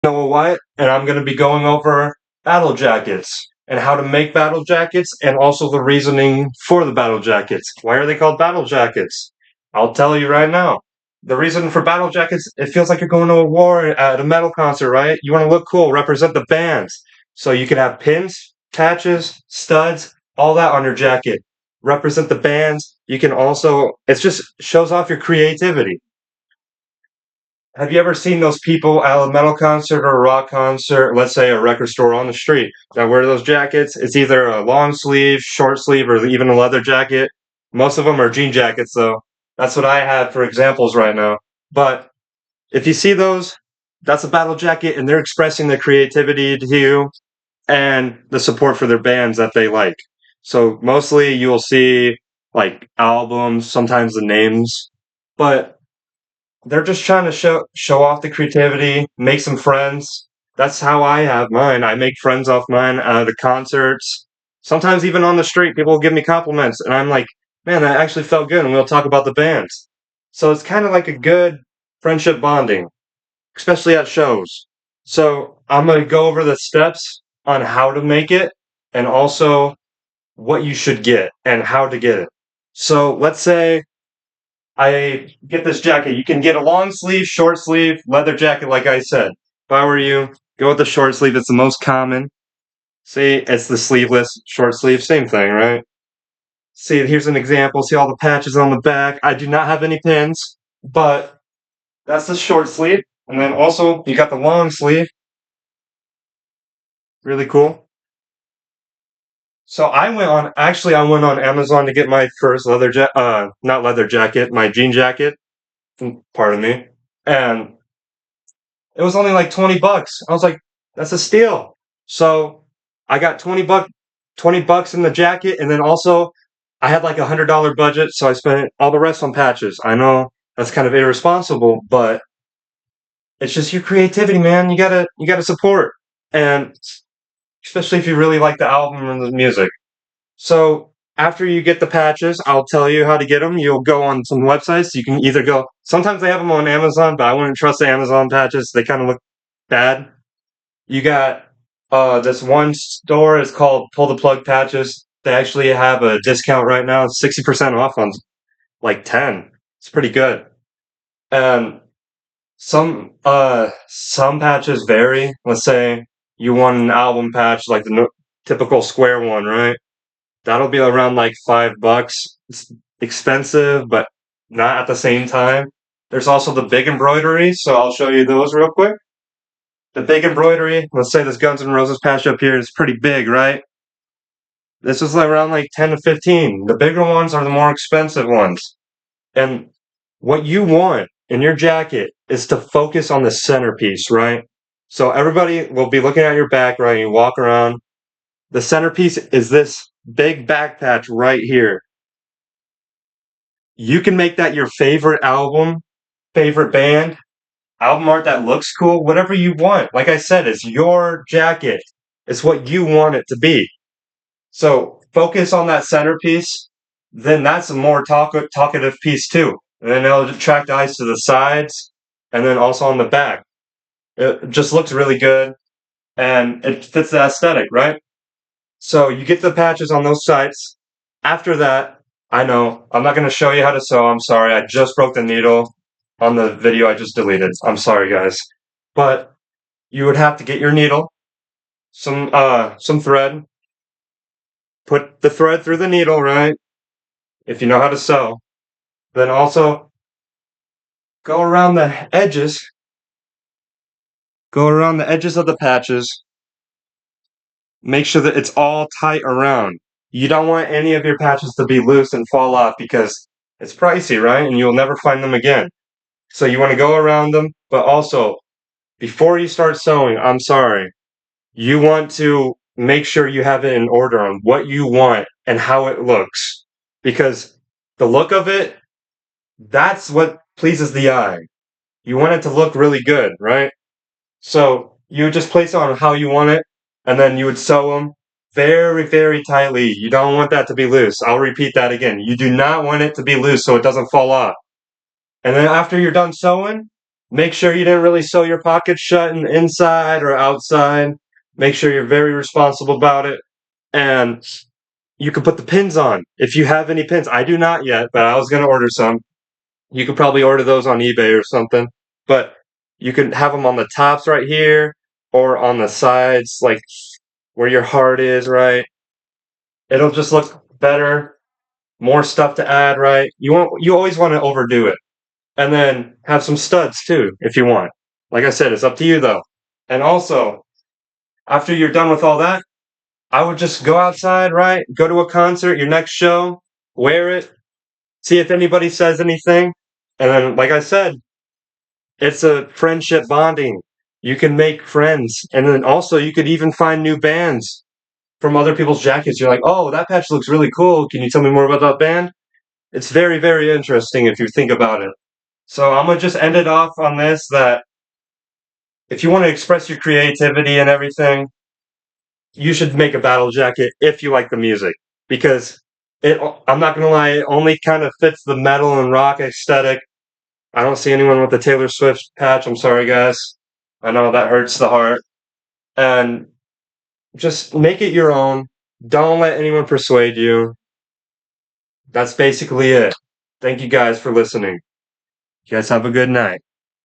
Noah White, and I'm going to be going over battle jackets and how to make battle jackets and also the reasoning for the battle jackets. Why are they called battle jackets? I'll tell you right now. The reason for battle jackets, it feels like you're going to a war at a metal concert, right? You want to look cool, represent the bands. So you can have pins, patches, studs, all that on your jacket. Represent the bands. You can also, it just shows off your creativity. Have you ever seen those people at a metal concert or a rock concert, let's say a record store on the street, that wear those jackets? It's either a long sleeve, short sleeve, or even a leather jacket. Most of them are jean jackets, though. That's what I have for examples right now. But if you see those, that's a battle jacket, and they're expressing their creativity to you and the support for their bands that they like. So mostly you will see like albums, sometimes the names, but they're just trying to show off the creativity, make some friends. That's how I have mine. I make friends off mine at the concerts. Sometimes even on the street, people will give me compliments, and I'm like, man, that actually felt good, and we'll talk about the bands. So it's kind of like a good friendship bonding, especially at shows. So I'm gonna go over the steps on how to make it, and also what you should get and how to get it. So let's say I get this jacket. You can get a long sleeve, short sleeve, leather jacket, like I said. If I were you, go with the short sleeve. It's the most common. See, it's the sleeveless short sleeve. Same thing, right? See, here's an example. See all the patches on the back. I do not have any pins, but that's the short sleeve. And then also, you got the long sleeve. Really cool. So I went on Amazon to get my first not leather jacket, my jean jacket. Pardon me. And it was only like 20 bucks. I was like, that's a steal. So I got 20 bucks in the jacket, and then also I had like $100 budget, so I spent all the rest on patches. I know that's kind of irresponsible, but it's just your creativity, man. You gotta support. And especially if you really like the album and the music. So after you get the patches, I'll tell you how to get them. You'll go on some websites. You can either go. Sometimes they have them on Amazon, but I wouldn't trust the Amazon patches. They kind of look bad. You got this one store. It's called Pull the Plug Patches. They actually have a discount right now. It's 60% off on like 10. It's pretty good. And some patches vary. Let's say you want an album patch like the typical square one, right? That'll be around like $5. It's expensive, but not at the same time. There's also the big embroidery, so I'll show you those real quick. The big embroidery, let's say this Guns N' Roses patch up here is pretty big, right? This is like around like 10 to 15. The bigger ones are the more expensive ones. And what you want in your jacket is to focus on the centerpiece, right? So everybody will be looking at your back, right? You walk around. The centerpiece is this big back patch right here. You can make that your favorite album, favorite band, album art that looks cool, whatever you want. Like I said, it's your jacket. It's what you want it to be. So focus on that centerpiece. Then that's a more talkative piece too. And then it'll attract eyes to the sides and then also on the back. It just looks really good and it fits the aesthetic, right? So you get the patches on those sides. After that, I know I'm not going to show you how to sew. I'm sorry. I just broke the needle on the video I just deleted. I'm sorry, guys. But you would have to get your needle, some thread, put the thread through the needle, right? If you know how to sew. Then also go around the edges, go around the edges of the patches. Make sure that it's all tight around. You don't want any of your patches to be loose and fall off because it's pricey, right? And you'll never find them again. So you want to go around them, but also before you start sewing, I'm sorry, you want to make sure you have it in order on what you want and how it looks. Because the look of it, that's what pleases the eye. You want it to look really good, right? So you would just place it on how you want it, and then you would sew them very, very tightly. You don't want that to be loose. I'll repeat that again. You do not want it to be loose so it doesn't fall off. And then after you're done sewing, Make sure you didn't really sew your pockets shut in the inside or outside. Make sure you're very responsible about it. And you can put the pins on if you have any pins. I do not yet, but I was going to order some. You could probably order those on eBay or something. But you can have them on the tops right here or on the sides, like where your heart is, right? It'll just look better. More stuff to add, right? You always want to overdo it. And then have some studs too, if you want. Like I said, it's up to you though. And also, after you're done with all that, I would just go outside, right? Go to a concert, your next show, wear it, see if anybody says anything. And then, like I said, it's a friendship bonding. You can make friends. And then also, you could even find new bands from other people's jackets. You're like, oh, that patch looks really cool. Can you tell me more about that band? It's very, very interesting if you think about it. So I'm going to just end it off on this that if you want to express your creativity and everything, you should make a battle jacket if you like the music. Because I'm not going to lie, it only kind of fits the metal and rock aesthetic. I don't see anyone with the Taylor Swift patch. I'm sorry, guys. I know that hurts the heart. And just make it your own. Don't let anyone persuade you. That's basically it. Thank you guys for listening. You guys have a good night.